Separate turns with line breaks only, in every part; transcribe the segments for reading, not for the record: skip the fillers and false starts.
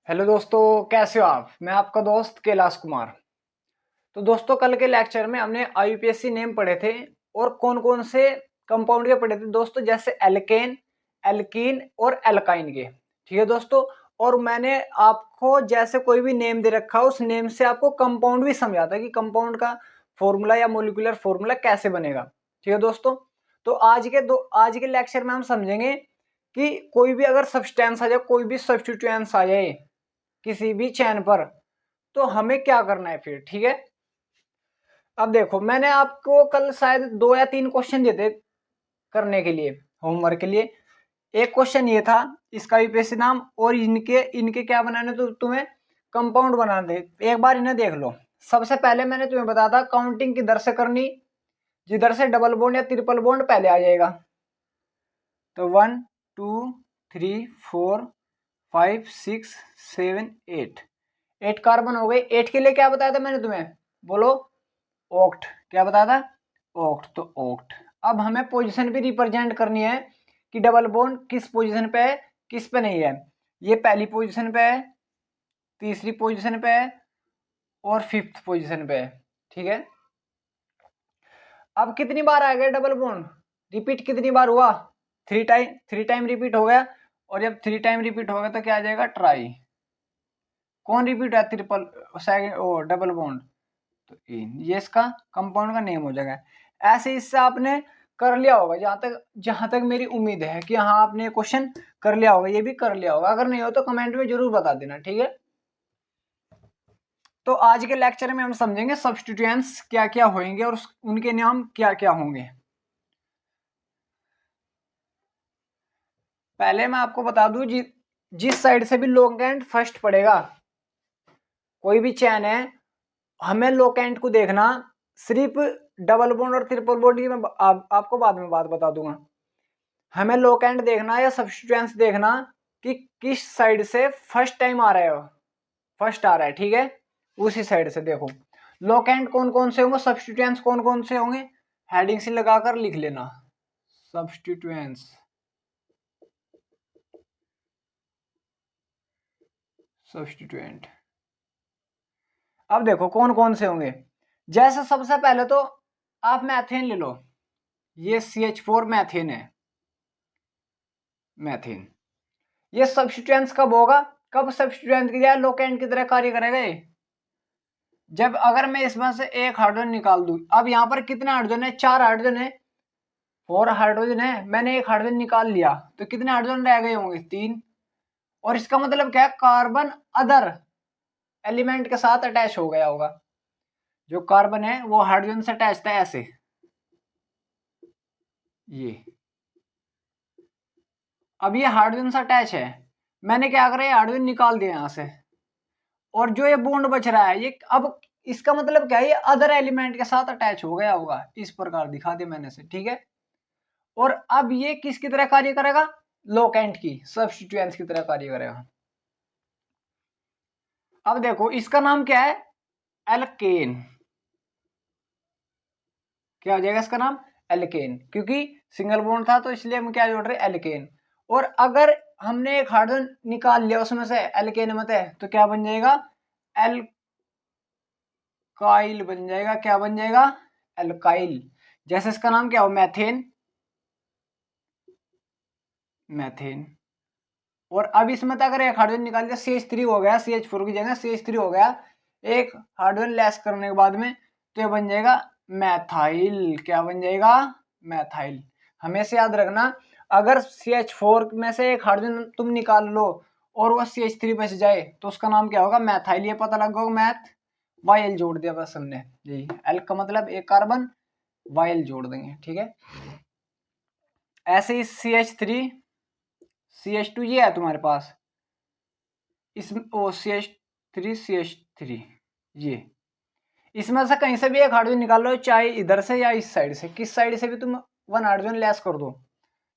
Hello दोस्तों, कैसे हो आप। मैं आपका दोस्त कैलाश कुमार। तो दोस्तों, कल के लेक्चर में हमने आईयूपीएसी नेम पढ़े थे और कौन कौन से कंपाउंड के पढ़े थे दोस्तों, जैसे एल्केन, एल्कीन और एल्काइन के। ठीक है दोस्तों। और मैंने आपको जैसे कोई भी नेम दे रखा उस नेम से आपको कंपाउंड भी समझाता कि कंपाउंड का फॉर्मूला या मोलिकुलर फॉर्मूला कैसे बनेगा। ठीक है दोस्तों। तो आज के लेक्चर में हम समझेंगे कि कोई भी अगर सब्सटेंस आ जाए, कोई भी सब्स्टिट्यूएंट्स आ जाए किसी भी चैन पर, तो हमें क्या करना है फिर। ठीक है। अब देखो, मैंने आपको कल शायद 2 या 3 क्वेश्चन दिए थे करने के लिए, होमवर्क के लिए। एक क्वेश्चन ये था इसका यूपीएससी नाम, और इनके इनके क्या बनाने, तो तुम्हें कंपाउंड बना दे। एक बार इन्हें देख लो। सबसे पहले मैंने तुम्हें बताया था काउंटिंग किधर से करनी, जिधर से डबल बॉन्ड या ट्रिपल बॉन्ड पहले आ जाएगा। तो 1 2 3 4 5 6 7 8 8 कार्बन हो गए। 8 के लिए क्या बताया था मैंने तुम्हें, बोलो। ऑक्ट। क्या बताया था, ऑक्ट। तो ऑक्ट। अब हमें पोजीशन भी रिप्रेजेंट करनी है कि डबल बॉन्ड किस पोजीशन पे है, किस पे नहीं है। ये पहली पोजीशन पे है, तीसरी पोजीशन पे है और फिफ्थ पोजीशन पे है। ठीक है। अब कितनी बार आ गया डबल बॉन्ड, रिपीट कितनी बार हुआ, 3 टाइम रिपीट हो गया। और जब 3 टाइम रिपीट हो गया तो क्या आ जाएगा, ट्राई। कौन रिपीट है, triple second o double bond, तो इन, ये इसका कंपाउंड का नेम हो जाएगा। ऐसे इससे आपने कर लिया होगा, जहां तक मेरी उम्मीद है कि हाँ आपने क्वेश्चन कर लिया होगा, ये भी कर लिया होगा। अगर नहीं हो तो कमेंट में जरूर बता देना। ठीक है। तो आज के लेक्चर में हम समझेंगे सब्स्टिट्यूएंट्स क्या क्या होंगे और उनके नाम क्या क्या होंगे। पहले मैं आपको बता दूं, जिस साइड से भी लोकेंट फर्स्ट पड़ेगा, कोई भी चैन है, हमें लोकेंट को देखना। सिर्फ डबल बॉन्ड और ट्रिपल बॉन्ड की मैं आपको बाद में बात बता दूंगा। हमें लोकेंट देखना या सब्स्टिट्यूएंट्स देखना कि किस साइड से फर्स्ट टाइम आ रहा है, फर्स्ट आ रहा है। ठीक है। उसी साइड से देखो लोकेंट कौन कौन से होंगे, सब्स्टिट्यूएंट्स कौन कौन से होंगे, हेडिंग से लगाकर लिख लेना। Substituents, substituent. अब देखो कौन कौन से होंगे। जैसे सबसे पहले तो आप मैथेन ले लो। ये CH4 मैथेन है, मैथेन। ये सब्स्टिट्यूएंट्स कब होगा, कब सब्स्टिट्यूएंट की जाए लोकेंट की तरह कार्य करेगा ये, जब अगर मैं इसमें से एक हाइड्रोजन निकाल दूं। अब यहाँ पर कितने हाइड्रोजन है, 4 हाइड्रोजन है, 4 हाइड्रोजन है। मैंने एक हाइड्रोजन निकाल लिया तो कितने हाइड्रोजन रह गए होंगे, 3। और इसका मतलब क्या है, कार्बन अदर एलिमेंट के साथ अटैच हो गया होगा। जो कार्बन है वो हाइड्रोजन से अटैच था ऐसे, ये। अब ये हाइड्रोजन से अटैच है, मैंने क्या करा, हाइड्रोजन निकाल दिया यहां से। और जो ये बॉन्ड बच रहा है ये, अब इसका मतलब क्या है, ये अदर एलिमेंट के साथ अटैच हो गया होगा। इस प्रकार दिखा दिया मैंने से। ठीक है। और अब ये किसकी तरह कार्य करेगा, लोकेंट की, सब्स्टिट्यूएंट्स की तरह कार्य करेगा। अब देखो इसका नाम क्या है, एल्केन। क्या हो जाएगा इसका नाम, एल्केन, क्योंकि सिंगल बॉन्ड था तो इसलिए हम क्या जोड़ रहे हैं, एल्केन। और अगर हमने एक हाइड्रोजन निकाल लिया उसमें से, एल्केन मत है, तो क्या बन जाएगा, एल्काइल बन जाएगा। क्या बन जाएगा, एल्काइल। जैसे इसका नाम क्या हो, मैथेन, मैथेन। और अब इसमें तो अगर एक हाइड्रोजन निकाल दिया, CH3 हो गया, CH4 की जगह CH3 हो गया, एक हाइड्रोजन लेस करने के बाद में, तो ये बन जाएगा मैथाइल। क्या बन जाएगा, मैथाइल। हमेशा याद रखना, अगर CH4 में से एक हाइड्रोजन तुम निकाल लो और वो CH3 बच जाए तो उसका नाम क्या होगा, मैथाइल। ये पता लग गया, मैथ वाइल जोड़ दिया बस हमने, यही एल का मतलब एक कार्बन, वाइल जोड़ देंगे। ठीक है। ऐसे ही CH3 CH2 ये है तुम्हारे पास, इस ओ CH3 ये, इसमें से कहीं से भी एक हाइड्रोजन निकाल लो, चाहे इधर से या इस साइड से, किस साइड से भी तुम 1 हाइड्रोजन लेस कर दो,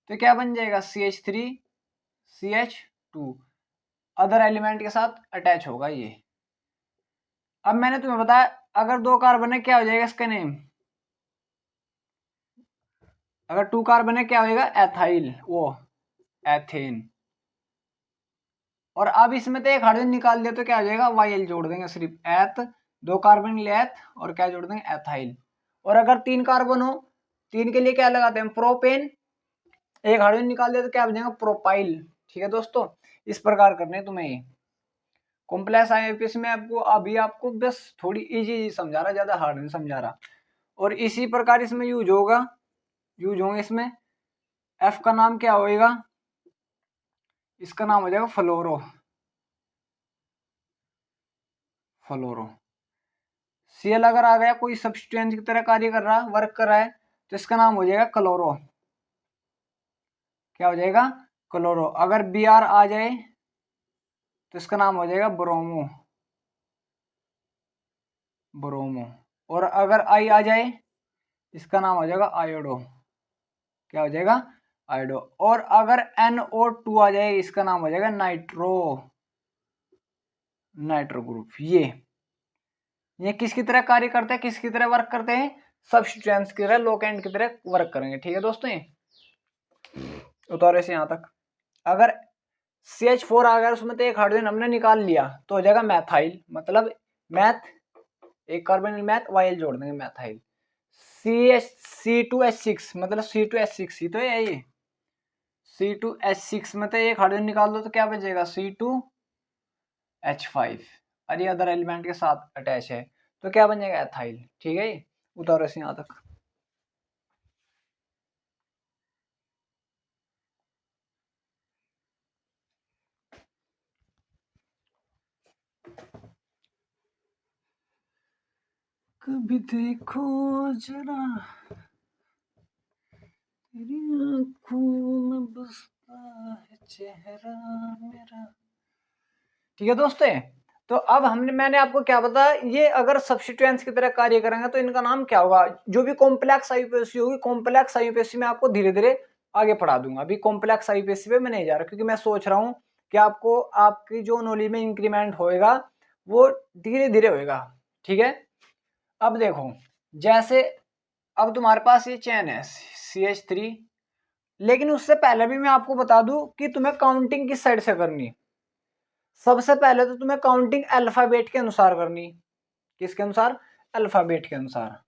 तो क्या बन जाएगा, CH3CH2, अदर एलिमेंट के साथ अटैच होगा ये। अब मैंने तुम्हें बताया अगर 2 कार्बन है क्या हो जाएगा इसका नेम, अगर 2 कार्बन है क्या होगा, एथाइल, वो एथेन। और अब इसमें तो एक हाइड्रोजन निकाल दिया तो क्या हो जाएगा, YL जोड़ देंगे सिर्फ एथ, 2 कार्बन के लिए एथ और क्या जोड़ देंगे, एथाइल। और अगर 3 कार्बन हो, 3 के लिए क्या लगाते हैं, प्रोपेन, एक हाइड्रोजन निकाल दिया तो क्या बनेगा, प्रोपाइल। ठीक है दोस्तों, इस प्रकार करने तुम्हें ये कॉम्प्लेक्स आईयूपीएसी में आपको अभी आपको बस थोड़ी इजी समझा रहा, ज्यादा हार्ड नहीं समझा रहा। और इसी प्रकार इसमें यूज होंगे इसमें। एफ का नाम क्या होएगा, इसका नाम हो जाएगा फ्लोरो, फ्लोरो। सीएल अगर आ गया, कोई सब्सटेंस की तरह कार्य कर रहा, वर्क कर रहा है, तो इसका नाम हो जाएगा क्लोरो, क्या हो जाएगा, क्लोरो। अगर Br आ जाए तो इसका नाम हो जाएगा ब्रोमो, ब्रोमो। और अगर आई आ जाए इसका नाम हो जाएगा आयोडो, क्या हो जाएगा, आयोडो। और अगर NO2 आ जाए इसका नाम हो जाएगा नाइट्रो, नाइट्रो ग्रुप। ये किसकी तरह कार्य करते हैं, किसकी तरह वर्क करते हैं, सब्सटेंस की तरह, लोकेंट की तरह वर्क करेंगे। ठीक है दोस्तों, ये उतारे से यहां तक। अगर CH4 आ गया उसमें तो एक हाइड्रोजन हमने निकाल लिया तो हो जाएगा मैथाइल, मतलब मैथ, एक कार्बन मैथ, YL जोड़ देंगे मैथाइल। C2H6 मतलब C2H6 ही तो है ये, C2H6 में तो एक हाइड्रोजन निकाल दो तो क्या बचेगा, C2H5, और ये अदर एलिमेंट के साथ अटैच है तो क्या बन जाएगा, एथाइल। ठीक है, ये उतारो से यहां तक। कभी देखो जरा तेरी आंखों में बसता है चेहरा मेरा। ठीक है दोस्तों, तो अब मैंने आपको क्या बताया, ये अगर सब्स्टिट्यूएंट्स की तरह कार्य करेंगे तो इनका नाम क्या होगा। जो भी कॉम्प्लेक्स आईयूपीएसी होगी, कॉम्प्लेक्स आईयूपीएसी में आपको धीरे धीरे आगे पढ़ा दूंगा। अभी कॉम्प्लेक्स आईयूपीएसी पे मैं नहीं जा रहा क्योंकि मैं सोच रहा हूँ कि आपको आपकी जो नॉलेज में इंक्रीमेंट होएगा वो धीरे धीरे होएगा। ठीक है, अब देखो, जैसे अब तुम्हारे पास ये चेन है CH3, लेकिन उससे पहले भी मैं आपको बता दूं कि तुम्हें काउंटिंग किस साइड से करनी। सबसे पहले तो तुम्हें काउंटिंग अल्फाबेट के अनुसार करनी। किसके अनुसार, अल्फाबेट के अनुसार,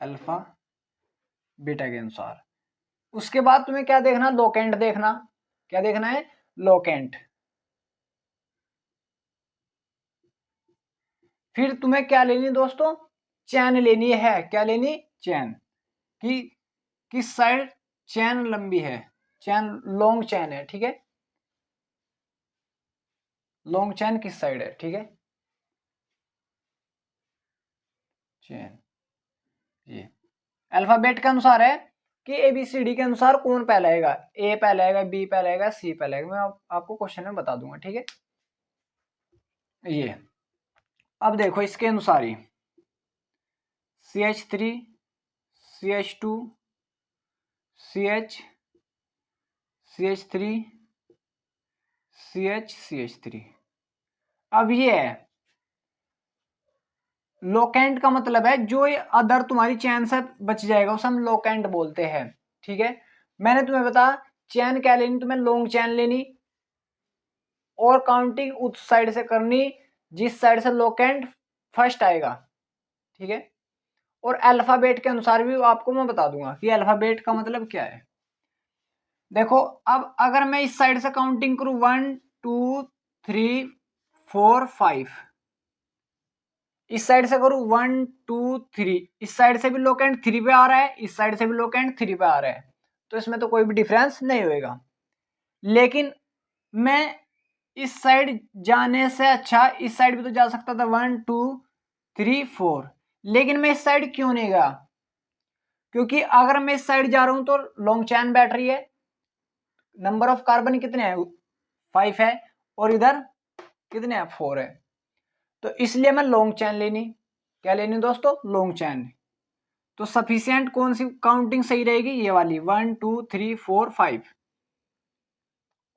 अल्फा बीटा के अनुसार। उसके बाद तुम्हें क्या देखना, लोकेंट देखना। क्या देखना है, लोकेंट। फिर तुम्हें क्या लेनी दोस्तों, चैन लेनी है। क्या लेनी, चैन की किस साइड चैन लंबी है, चैन लॉन्ग चैन है। ठीक है, लॉन्ग चैन किस साइड है। ठीक है, चैन ये अल्फाबेट के अनुसार है कि ABCD के अनुसार कौन पहले आएगा, A पहले आएगा, B पहले आएगा, C पहले आएगा। मैं आपको क्वेश्चन में बता दूंगा। ठीक है, ये अब देखो इसके अनुसार ही CH3 CH2 CH3 CH3। अब ये है लोकेंट का मतलब है जो ये अदर तुम्हारी चैन से बच जाएगा उसे हम लोकेंट बोलते हैं। ठीक है, मैंने तुम्हें बताया चैन क्या लेनी, तुम्हें लॉन्ग चैन लेनी और काउंटिंग उस साइड से करनी जिस साइड से लोकेंट फर्स्ट आएगा। ठीक है, और अल्फाबेट के अनुसार भी आपको मैं बता दूंगा कि अल्फाबेट का मतलब क्या है। देखो, अब अगर मैं इस साइड से काउंटिंग करूं 1 2 3 4 5, इस साइड से करूं 1 2 3, इस साइड से भी लोकेंट 3 पे आ रहा है, इस साइड से भी लोकेंट 3 पे आ रहा है, तो इसमें तो कोई भी डिफरेंस नहीं होएगा। लेकिन मैं इस साइड जाने से अच्छा इस साइड भी तो जा सकता था 1 2 3 4, लेकिन मैं इस साइड क्यों नहीं गया, क्योंकि अगर मैं इस साइड जा रहा हूं तो लॉन्ग चैन बैठ रही है, नंबर ऑफ कार्बन कितने हैं 5 है, और इधर कितने हैं 4 है, तो इसलिए मैं लॉन्ग चैन लेनी। क्या लेनी दोस्तों, लॉन्ग चैन। तो सफिशिएंट कौन सी काउंटिंग सही रहेगी, ये वाली 1 2 3 4 5।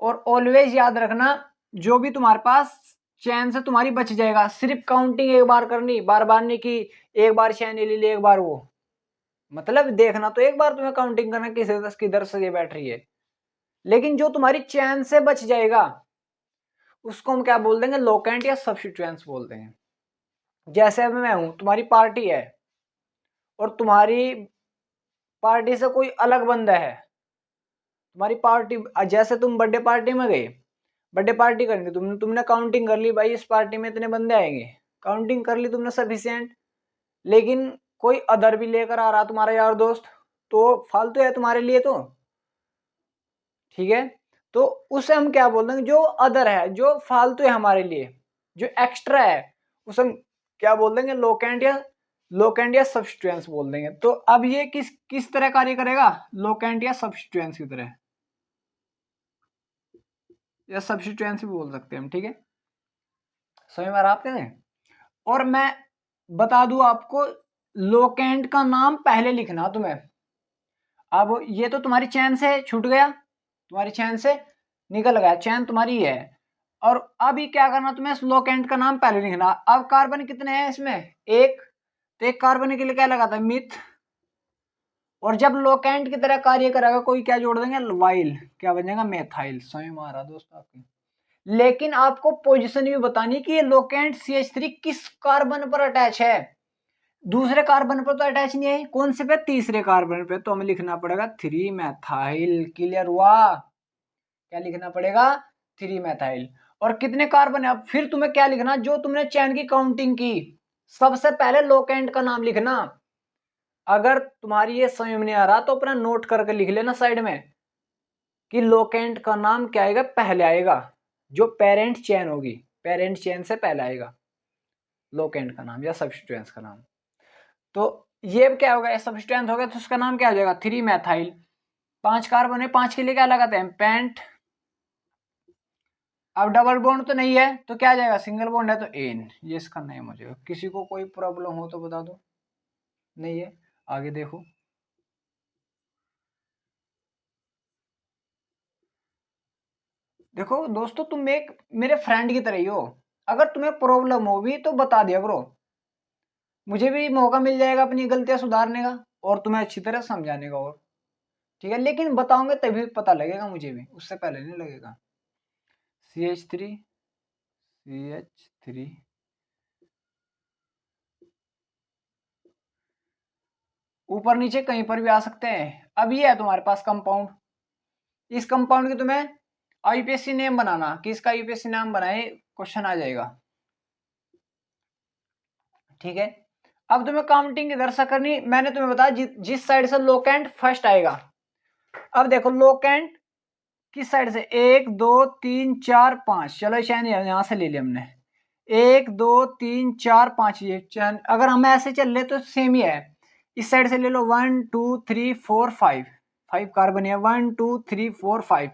और ऑलवेज याद रखना जो भी तुम्हारे पास चैन से तुम्हारी बच जाएगा, सिर्फ काउंटिंग एक बार करनी, बार बार नहीं कि एक बार चैन ले ली एक बार वो, मतलब देखना तो एक बार तुम्हें काउंटिंग करना किधर से ये बैठ रही है। लेकिन जो तुम्हारी चैन से बच जाएगा उसको हम क्या बोल देंगे, लोकेंट या सब्स्टिट्यूएंट्स बोल देंगे। जैसे अब मैं हूं, तुम्हारी पार्टी है और तुम्हारी पार्टी से कोई अलग बंदा है, तुम्हारी पार्टी, जैसे तुम बर्थडे पार्टी में गए, बर्थडे पार्टी करेंगे, तुमने काउंटिंग कर ली, भाई इस पार्टी में इतने बंदे आएंगे, काउंटिंग कर ली तुमने सफिशिएंट, लेकिन कोई अदर भी लेकर आ रहा तुम्हारा यार दोस्त, तो फालतू है तुम्हारे लिए तो, ठीक है। तो उसे हम क्या बोल देंगे, जो अदर है, जो फालतू है हमारे लिए, जो एक्स्ट्रा है, उसे हम क्या बोल देंगे, लोकेंट या सब्स्टिट्यूएंट्स बोल देंगे। तो अब ये किस किस तरह कार्य करेगा, लोकेंट या सब्स्टिट्यूएंट्स की तरह, या सब्स्टिट्यूएंट्स भी बोल सकते हैं हम, ठीक है। समझ में आ रहा आपके लिए? और मैं बता दूं आपको, लोकेंट का नाम पहले लिखना तुम्हें। अब ये तो तुम्हारी चैन से छूट गया, तुम्हारी चैन से निकल गया, चैन तुम्हारी है, और अभी क्या करना तुम्हें, लोकेंट का नाम पहले लिखना। अब कार्बन कितने हैं इसमें, एक, तो एक कार्बन के लिए क्या लगाता है, मिथ, और जब लोकेंट की तरह कार्य करेगा कोई, क्या जोड़ देंगे, वाइल, क्या बन जाएगा, मेथाइल। समझ में आ रहा दोस्तों आपके? लेकिन आपको पोजीशन भी बतानी कि ये लोकेंट CH3 किस कार्बन पर अटैच है, दूसरे कार्बन पर तो अटैच नहीं है, कौन से पे, तीसरे कार्बन पे, तो हमें लिखना पड़ेगा 3 मैथाइल। क्लियर हुआ? क्या लिखना पड़ेगा, 3 मैथाइल। और कितने कार्बन है, अब फिर तुम्हें क्या लिखना, जो तुमने चैन की काउंटिंग की, सबसे पहले लोकेंट का नाम लिखना। अगर तुम्हारी ये समझ में नहीं आ रहा तो अपना नोट करके लिख लेना साइड में कि लोकेंट का नाम क्या आएगा, पहले आएगा, जो पेरेंट चेन होगी, पेरेंट चेन से पहले आएगा लोकेंट का नाम या सब्स्टिट्यूएंट्स का नाम। तो ये क्या होगा, सब्स्टिट्यूएंट हो गया तो उसका नाम क्या हो जाएगा, 3 मैथाइल। 5 कार्बन है, 5 के लिए क्या लगाते हैं, पेंट। अब डबल बॉन्ड तो नहीं है तो क्या आ जाएगा, सिंगल बॉन्ड है तो एन, ये इसका नेम हो जाएगा। किसी को कोई प्रॉब्लम हो तो बता दो, नहीं है, आगे देखो। देखो दोस्तों, तुम एक मेरे फ्रेंड की तरह ही हो, अगर तुम्हें प्रॉब्लम हो भी तो बता दिया करो, मुझे भी मौका मिल जाएगा अपनी गलतियां सुधारने का और तुम्हें अच्छी तरह समझाने का, और ठीक है, लेकिन बताओगे तभी पता लगेगा मुझे भी, उससे पहले नहीं लगेगा। CH3 CH3 ऊपर नीचे कहीं पर भी आ सकते हैं। अब ये है तुम्हारे पास कंपाउंड, इस कंपाउंड की तुम्हें IUPAC नेम बनाना, कि इसका IUPAC नाम बनाए, क्वेश्चन आ जाएगा, ठीक है। अब तुम्हें काउंटिंग इधर से करनी, मैंने तुम्हें बताया जिस साइड से लोकेंट फर्स्ट आएगा। अब देखो लोकेंट किस साइड से, 1 2 3 4 5, चलो चैन यहां से ले लिया हमने, 1 2 3 4 5, ये चैन अगर हम ऐसे चल ले तो सेम ही है, इस साइड से ले लो 1 2 3 4 5, 5 कार्बन है, 1 2 3 4 5,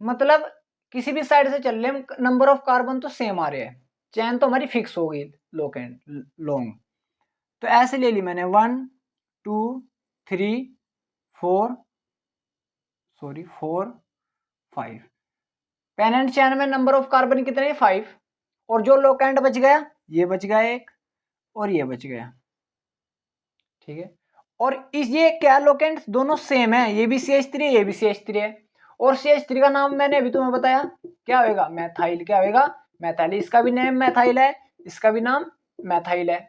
मतलब किसी भी साइड से चल ले, नंबर ऑफ कार्बन तो सेम आ रहे हैं, चैन तो हमारी फिक्स हो गई लोकेंट लॉन्ग। तो ऐसे ले ली मैंने 1 2 3 4, सॉरी 4 5, पेनेंट चैन में नंबर ऑफ कार्बन कितने, 5, और जो लोकेंट बच गया, ये बच गया एक और ये बच गया, ठीक है। और इस ये क्या, लोकेंट दोनों सेम है, ये भी CH3 है, ये भी CH3 है, और CH3 का नाम मैंने अभी तुम्हें बताया क्या होगा, मैथाइल, क्या होगा, मैथाइल, इसका भी नेम मैथाइल है, इसका भी नाम मैथाइल है।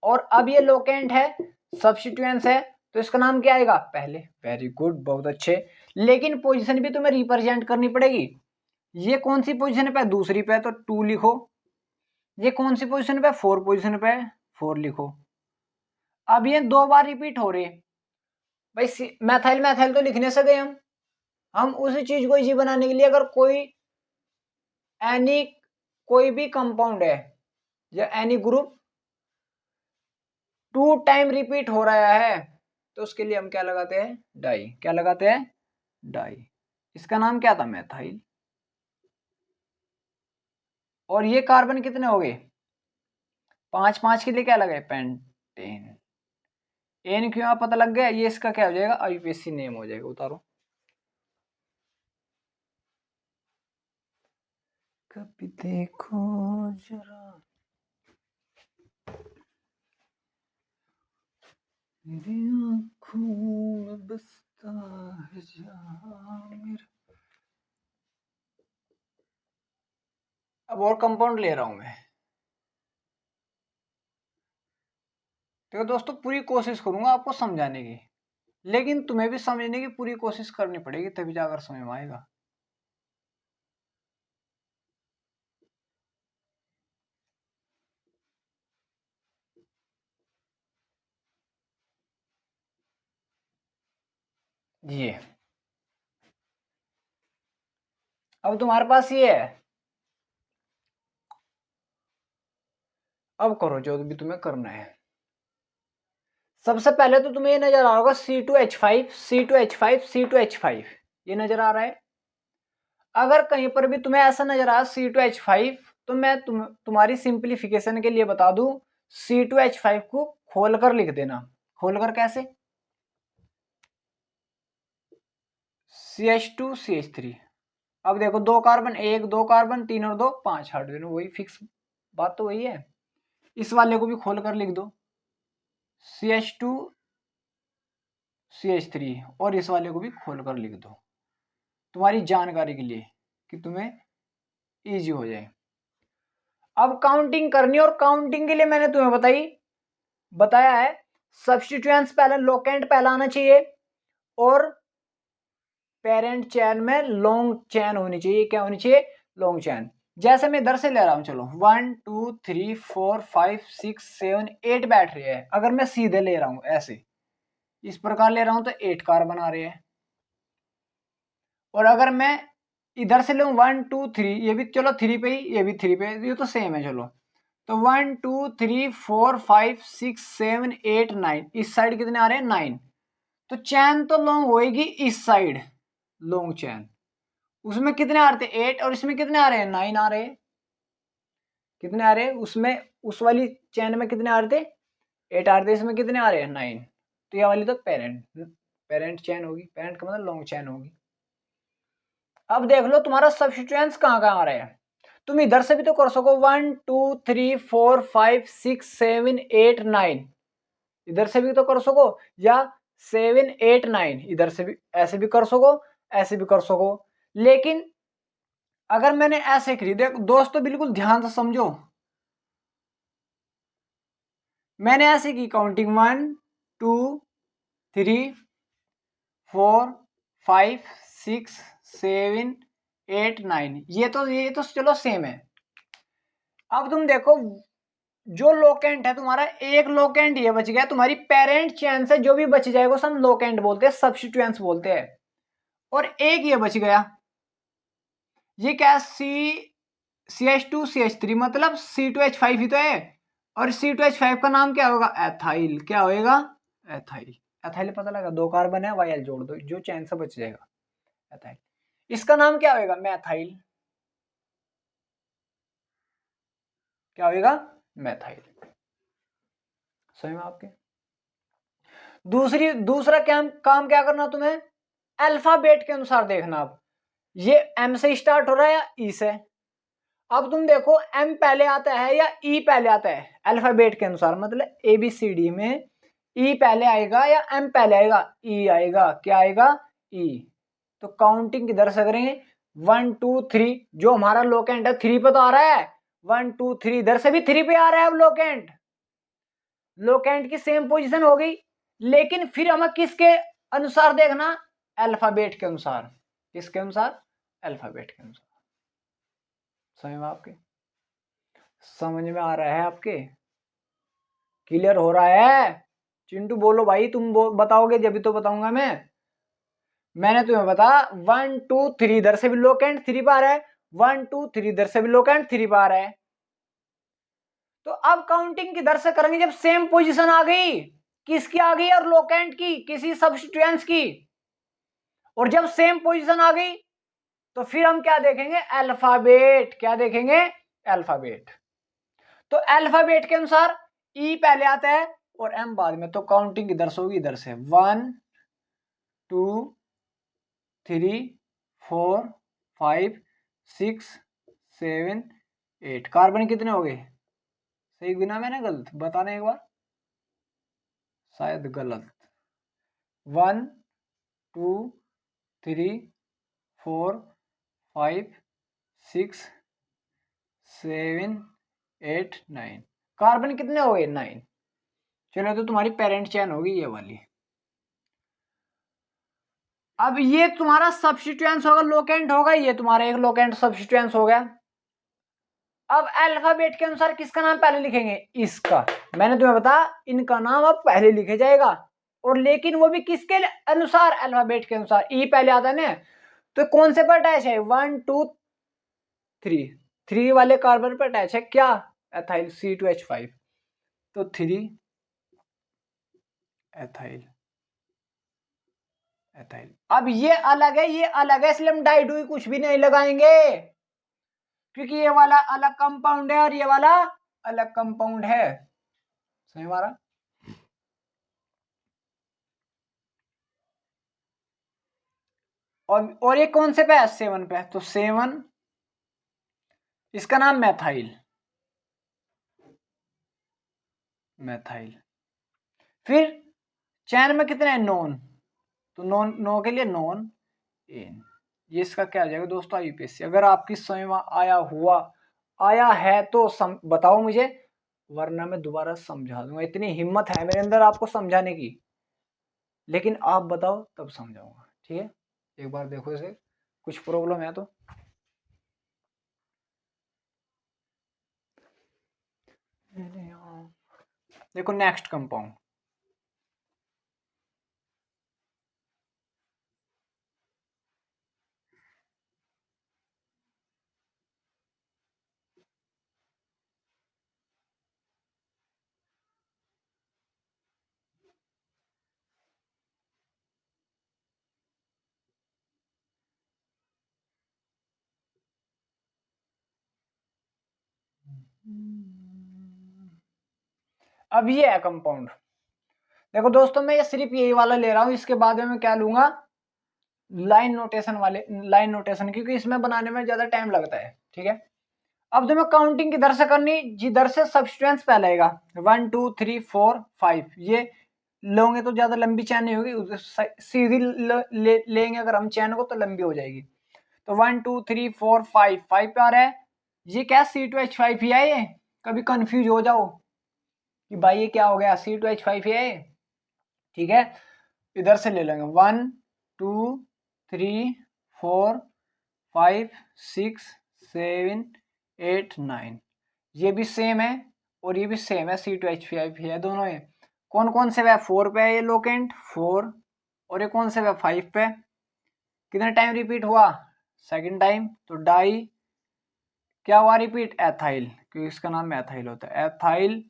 और अब ये लोकेंट है, सब्स्टिट्यूएंट्स है, तो इसका नाम क्या आएगा, पहले, वेरी गुड, बहुत अच्छे। लेकिन पोजीशन भी तुम्हें रिप्रेजेंट करनी पड़ेगी, ये कौन सी पोजीशन पे, दूसरी पे, तो 2 लिखो, ये कौन सी पोजीशन पे, 4 पोजीशन पे, 4 लिखो। अब ये 2 बार रिपीट हो रहे हैं, भाई मैथाइल मैथाइल तो लिखने से गए हम उसी चीज को इजी बनाने के लिए, अगर कोई एनी कोई भी कंपाउंड है या एनी ग्रुप 2 टाइम रिपीट हो रहा है तो उसके लिए हम क्या लगाते हैं, डाई, क्या लगाते हैं, डाई। इसका नाम क्या था, मैथाइल। और ये कार्बन कितने हो गए, 5 5 के लिए क्या लगाए, पेंटेन। एन क्यों आप पता लग गया, ये इसका क्या हो जाएगा, IUPAC नेम हो जाएगा, उतारो। कभी देखो जरा मेरी आंखों में बसता है जहां मेरा अब और कंपाउंड ले रहा हूं मैं। तो दोस्तों पूरी कोशिश करूंगा आपको समझाने की, लेकिन तुम्हें भी समझने की पूरी कोशिश करनी पड़ेगी, तभी जाकर समझ में आएगा। ये अब तुम्हारे पास ये है, अब करो जो भी तुम्हें करना है। सबसे पहले तो तुम्हें ये नजर आ रहा होगा C2H5 C2H5 C2H5, ये नजर आ रहा है। अगर कहीं पर भी तुम्हें ऐसा नजर आया C2H5, तो मैं तुम्हारी सिंप्लीफिकेशन के लिए बता दूं, C2H5 को खोलकर लिख देना। खोलकर कैसे? CH2CH3। अब देखो 2 कार्बन, 1 2 कार्बन, 3 और 2 5 हाइड्रोजन, वही फिक्स बात तो वही है। इस वाले को भी खोलकर लिख दो CH2CH3, और इस वाले को भी खोलकर लिख दो, तुम्हारी जानकारी के लिए कि तुम्हें इजी हो जाए। अब काउंटिंग करनी, और काउंटिंग के लिए मैंने तुम्हें बताया है, सब्स्टिट्यूएंट्स पहले, लोकेंट पहला आना चाहिए, और पेरेंट चेन में लॉन्ग चेन होनी चाहिए। क्या होनी चाहिए? Long chain. जैसे मैं इधर से ले रहा हूं, चलो 1 2 3 4 5 6 7 8 बैठ रही है। अगर मैं सीधे ले रहा हूं, ऐसे इस प्रकार ले रहा हूं, तो 8 कार्बन आ रहे हैं। और अगर मैं इधर से लूं 1 2 3, ये भी चलो 3 पे ही, ये भी 3 पे, ये तो सेम है। चलो तो 1 2 3 4 5 6 7 8 9, इस साइड कितने आ रहे हैं? 9। तो चैन तो लॉन्ग होएगी इस साइड, लॉन्ग चैन। उसमें कितने आ रहे थे? 8, और इसमें कितने आ रहे हैं? 9 आ रहे हैं। कितने आ रहे हैं उसमें? उस वाली चैन में कितने आ रहे थे? 8 आ रहे थे। इसमें कितने आ रहे हैं? 9। तो ये वाली तो पेरेंट चैन होगी, पेरेंट का मतलब लॉन्ग चैन होगी। अब देख लो तुम्हारा सब्स्टिट्यूएंट्स कहाँ कहाँ आ रहे हैं। तुम इधर से भी तो कर सको, 1 2 3 4 5 6 7 8 9, इधर से भी तो कर सको, या 7 8 9, इधर से भी ऐसे भी कर सको, ऐसे भी कर सको। लेकिन अगर मैंने ऐसे खरीदे, दोस्तों बिल्कुल ध्यान से समझो, मैंने ऐसे की काउंटिंग 1 2 3 4 5 6 7 8 9, ये तो चलो सेम है। अब तुम देखो, जो लोकेंट है तुम्हारा, एक लोकेंट ये बच गया, तुम्हारी पेरेंट चेन से जो भी बच जाएगा हम लोकेंट बोलते हैं, सब्स्टिट्यूएंट्स बोलते हैं। और एक ये बच गया, ये क्या? CH2CH3, मतलब C2H5 ही तो है। और C2H5 का नाम क्या होगा? एथाइल। क्या होएगा? एथाइल। एथाइल पता लगा, 2 कार्बन है, YL जोड़ दो, जो चैन से बच जाएगा, एथाइल। इसका नाम क्या होएगा? मैथाइल। क्या होएगा? मैथाइल। सही में आपके दूसरा काम क्या करना तुम्हें? अल्फाबेट के अनुसार देखना। अब ये M से स्टार्ट हो रहा है या E से? अब तुम देखो, M पहले आता है या E पहले आता है? अल्फाबेट के अनुसार, मतलब ABCD में E पहले आएगा या M पहले आएगा? E आएगा। क्या आएगा? E। तो काउंटिंग किधर से करेंगे? 1 2 3, जो हमारा लोकेंट है 3 पे तो आ रहा है, 1 2 3, इधर से भी 3 पे आ रहा है। अब लोकेंट की सेम पोजीशन हो गई। लेकिन फिर हमें किसके अनुसार देखना? अल्फाबेट के अनुसार। किसके अनुसार? अल्फाबेट के अनुसार। समझ में आपके? समझ में आ रहा है आपके? क्लियर हो रहा है? चिंटू बोलो भाई, तुम बताओगे जब तो बताऊंगा मैं। मैंने तुम्हें बता, 1 2 3, इधर से भी लोकेंट 3 पे आ रहा है, 1 2 3, इधर से भी लोकेंट 3 पे आ रहा है। तो अब काउंटिंग किधर से करेंगे? जब सेम पोजीशन आ गई। किसकी आ गई? और लोकेंट की, किसी सब्स्टिट्यूएंट्स की। और जब सेम पोजीशन आ गई, तो फिर हम क्या देखेंगे? अल्फाबेट। क्या देखेंगे? अल्फाबेट। तो अल्फाबेट के अनुसार ई पहले आता है और एम बाद में। तो काउंटिंग इधर से होगी, इधर से 1 2 3 4 5 6 7 8। कार्बन कितने हो गए? सही गिना मैंने? गलत बताना एक बार, शायद गलत। 1 2 3 4 5 6 7 8 9। कार्बन कितने हो गए? 9। चलो तो तुम्हारी पेरेंट चेन होगी ये वाली। अब ये तुम्हारा सब्स्टिट्यूएंस होगा, लोकेंट होगा, ये तुम्हारा एक लोकेंट सब्स्टिट्यूएंस हो गया। अब अल्फाबेट के अनुसार किसका नाम पहले लिखेंगे? इसका। मैंने तुम्हें बताया इनका नाम अब पहले लिखे जाएगा, और लेकिन वो भी किसके अनुसार? अल्फाबेट के अनुसार। ई पहले आता है ना, तो कौन से पर अटैच है? 1 2 3 वाले कार्बन पर अटैच है क्या? Ethyl C2H5। तो 3 एथाइल एथाइल। अब ये अलग है, ये अलग है, इसलिए हम डाइडोई कुछ भी नहीं लगाएंगे, क्योंकि ये वाला अलग कंपाउंड है और ये वाला अलग कंपाउंड है। सही हमारा। और ये कौन से पे है? 7 पे। तो 7, इसका नाम मैथाइल। मैथाइल। फिर चैन में कितने हैं? नॉन। तो नॉन, नो के लिए नॉन एन। ये इसका क्या आ जाएगा दोस्तों? आईयूपीएसी। अगर आपकी समझ में आया है तो बताओ मुझे, वरना मैं दोबारा समझा दूंगा। इतनी हिम्मत है मेरे अंदर आपको समझाने की, लेकिन आप बताओ तब समझाऊंगा। ठीक है, एक बार देखो इसे, कुछ प्रॉब्लम है तो। देखो नेक्स्ट कंपाउंड, अब ये है कंपाउंड। देखो दोस्तों, मैं ये सिर्फ यही वाला ले रहा हूं, इसके बाद में मैं क्या लूंगा? लाइन नोटेशन वाले, लाइन नोटेशन, क्योंकि इसमें बनाने में ज्यादा टाइम लगता है। ठीक है, अब तुम्हें काउंटिंग किधर से करनी? जिधर से सब्सटेंस पहले आएगा। 1 2 3 4 5, ये लोगे तो ज्यादा लंबी चैन नहीं होगी, सीधी लेंगे अगर हम चैन को तो लंबी हो जाएगी। तो 1 2 3 4 5, 5 पे आ रहा है। ये क्या? C2H5 ही है। ये कभी कंफ्यूज हो जाओ कि भाई ये क्या हो गया, C2H5 ही है। ठीक है, इधर से ले लेंगे 1 2 3 4 5 6 7 8 9। ये भी सेम है और ये भी सेम है, C2H5 है दोनों। ये कौन कौन से है? 4 पे है ये लोकेंट, 4। और ये कौन से है? 5 पे। कितने टाइम रिपीट हुआ? Second time. तो डाई क्या हुआ रिपीट? एथाइल, क्योंकि इसका नाम एथाइल होता है। एथाइल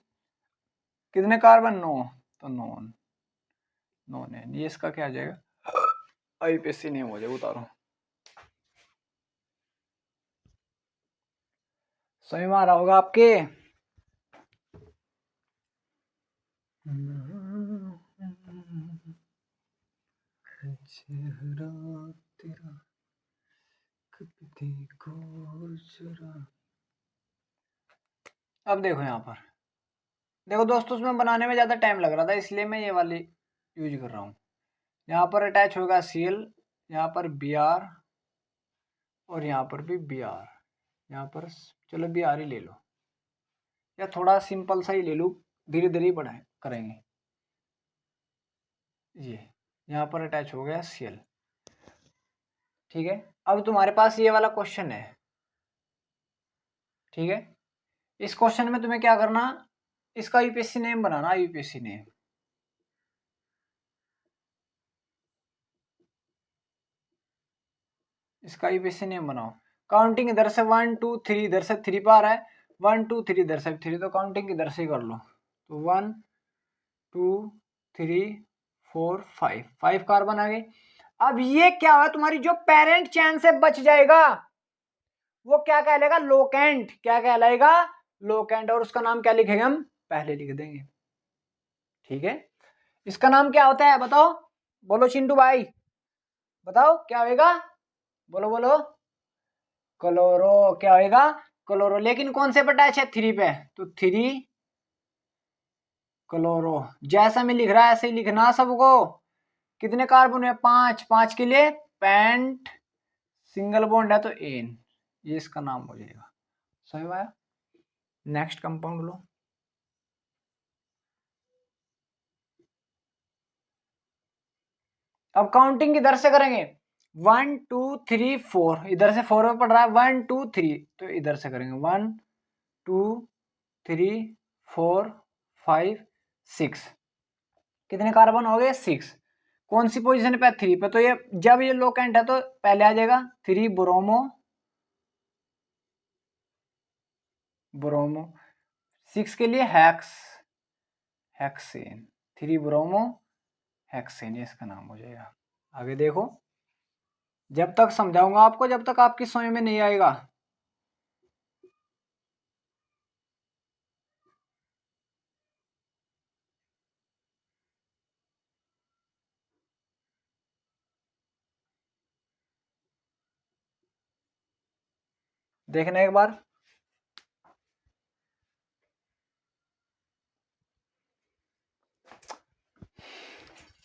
कितने कार्बन? 9। तो नॉन, नॉन है। ये इसका क्या आ जाएगा? आईपीएसी नेम हो जाएगा। उतारो, समझ में आ रहा होगा आपके? चेहरा तेरा कभी देखो जरा। अब देखो यहाँ पर, देखो दोस्तों, उसमें बनाने में ज़्यादा टाइम लग रहा था, इसलिए मैं ये वाली यूज कर रहा हूँ। यहाँ पर अटैच होगा Cl, यहाँ पर Br, और यहाँ पर भी Br। यहाँ पर चलो Br ही ले लो, या थोड़ा सिंपल सा ही ले लो, धीरे धीरे ही बढ़ाए करेंगे। ये यहाँ पर अटैच हो गया Cl। ठीक है, अब तुम्हारे पास ये वाला क्वेश्चन है। ठीक है, इस क्वेश्चन में तुम्हें क्या करना? इसका यूपीएससी नेम बनाना। यूपीएससी नेम, इसका यूपीएससी नेम बनाओ। काउंटिंग इधर से 1 2 3, इधर से 3 पे आ रहा है। 1 2 3, इधर से 3, तो काउंटिंग इधर से ही कर लो। तो 1 2 3 4 5, 5 कार्बन आ गए। अब ये क्या हुआ? तुम्हारी जो पेरेंट चैन से बच जाएगा वो क्या कहलाएगा? लोकेंट। क्या कहलाएगा? लोकेंट। और उसका नाम क्या लिखेंगे हम? पहले लिख देंगे। ठीक है, इसका नाम क्या होता है बताओ? बोलो चिंटू भाई, बताओ क्या होएगा? बोलो बोलो। क्लोरो। क्या होएगा? क्लोरो। लेकिन कौन से पर अटैच है? 3 पे। तो 3 क्लोरो। जैसा मैं लिख रहा है ऐसे ही लिखना सबको। कितने कार्बन है? 5। 5 के लिए पेंट, सिंगल बॉन्ड है तो एन। ये इसका नाम हो जाएगा। समझ में आया? नेक्स्ट कंपाउंड लो। अब काउंटिंग किधर से करेंगे? 1 2 3 4, इधर से 4 में पड़ रहा है 1 2 3, तो इधर से करेंगे 1 2 3 4 5 6। कितने कार्बन हो गए? 6। कौन सी पोजीशन पे? 3 पे। तो ये जब ये लोकेंट है तो पहले आ जाएगा 3 ब्रोमो, ब्रोमो। 6 के लिए हेक्स, हेक्सेन, 3 ब्रोमो हेक्सेन, ये इसका नाम हो जाएगा। आगे देखो, जब तक समझाऊंगा आपको जब तक आपकी समझ में नहीं आएगा। देखना एक बार।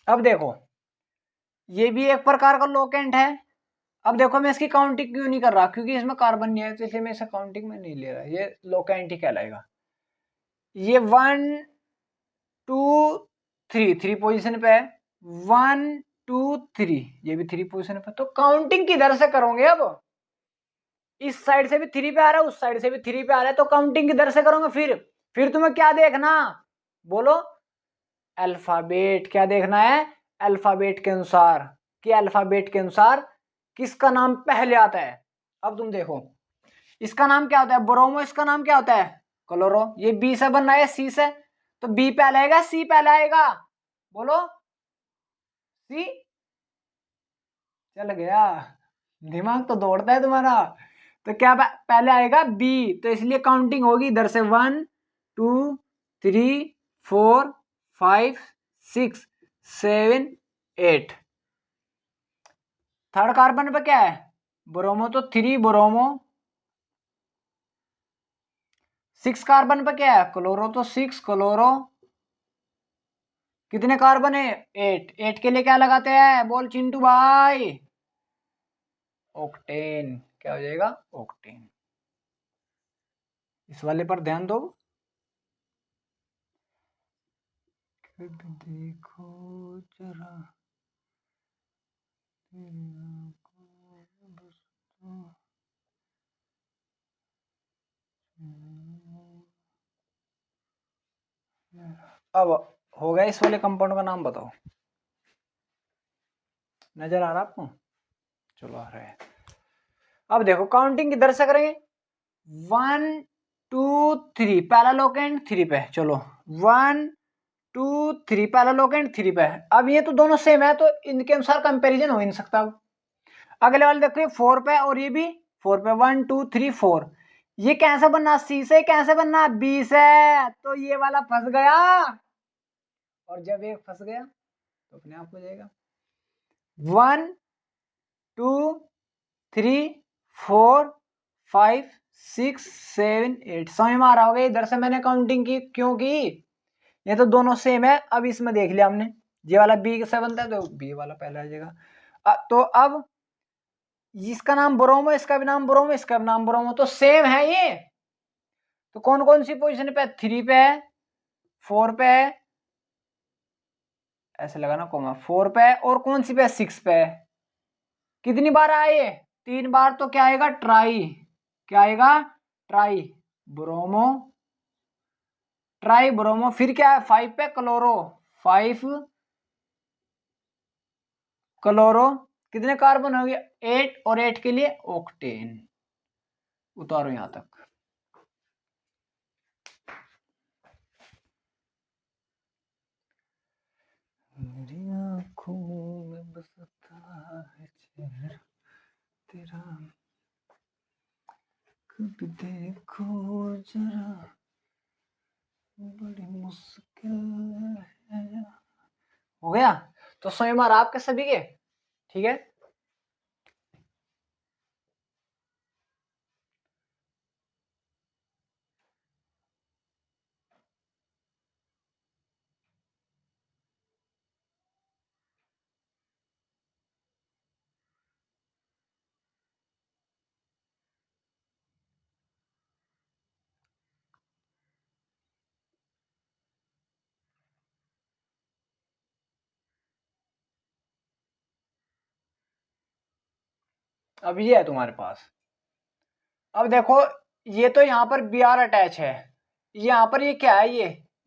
अब देखो, ये भी एक प्रकार का लोकेंट है। अब देखो मैं इसकी काउंटिंग क्यों नहीं कर रहा, क्योंकि इसमें कार्बन नहीं है, तो इसलिए मैं इसे काउंटिंग में नहीं ले रहा। ये लोकेंट ही कहलाएगा। ये 1 2 3, 3 पोजीशन पे है। 1 2 3, ये भी 3 पोजीशन पे। तो काउंटिंग किधर से करोगे? अब इस साइड से भी 3 पे आ रहा है, उस साइड से भी 3 पे आ रहा है, तो काउंटिंग किधर से करोगे? फिर तुम्हें क्या देखना, बोलो? अल्फाबेट। क्या देखना है? अल्फाबेट के अनुसार, कि अल्फाबेट के अनुसार किसका नाम पहले आता है। अब तुम देखो, इसका नाम क्या होता है? ब्रोमो। इसका नाम क्या होता है? क्लोरो। ये बी से बन रहा है, सी से, तो बी पहले आएगा, सी पहले आएगा? बोलो, सी। चल गया, दिमाग तो दौड़ता है तुम्हारा। तो क्या पहले आएगा? बी। तो इसलिए काउंटिंग होगी इधर से 1 2 3 4 5 6 7 8। थर्ड कार्बन पे क्या है? ब्रोमो, तो 3 ब्रोमो। 6 कार्बन पे क्या है? क्लोरो, तो 6 क्लोरो। कितने कार्बन है? 8। 8 के लिए क्या लगाते हैं? बोल चिंटू भाई। ऑक्टेन। क्या हो जाएगा? ऑक्टेन। इस वाले पर ध्यान दो। देखो जरा, अब हो गया। इस वाले कंपाउंड का नाम बताओ। नजर आ रहा आपको? चलो आ रहा है। अब देखो काउंटिंग किधर से करेंगे? 1 2 3, पहला लोकेंट 3 पे। चलो 1 2 3, पहला लोकेंट 3 पे। अब ये तो दोनों सेम है, तो इनके अनुसार कंपैरिजन हो ही नहीं सकता। अगले वाले देखो, ये 4 पे और ये भी 4 पे। 1 2 3 4, ये कैसे बनना? सी से। कैसे बनना? बी से। तो ये वाला फंस गया, और जब एक फंस गया तो अपने आप हो जाएगा। 1 2 3 4 5 6 7 8। समझ में आ रहा होगा इधर से मैंने काउंटिंग की क्यों की? ये तो दोनों सेम है। अब इसमें देख लिया हमने, ये वाला बी से बनता है तो बी वाला पहले आ जाएगा। तो अब इसका नाम ब्रोमो, इसका भी नाम ब्रोमो, इसका भी नाम ब्रोमो, तो सेम है ये। तो कौन कौन सी पोजीशन पे? 3 पे है, 4 पे है, ऐसे लगाना कोमा, 4 पे है, और कौन सी पे? 6 पे है। कितनी बार आए? 3 बार। तो क्या आएगा? ट्राई। क्या आएगा? Try bromo, try bromo. फिर क्या है? 5 पे क्लोरो, 5 क्लोरो। कितने कार्बन हो गए? 8, और 8 के लिए ऑक्टेन। उतारो यहां तक। मेरी आंखों में बसता है चेहरा तेरा, कभी देखो जरा, बड़ी मुश्किल है। हो गया? तो स्वयं आपके सभी के ठीक है। अब ये है तुम्हारे पास। अब देखो ये तो यहाँ पर बी आर अटैच है, यहाँ पर ये क्या है,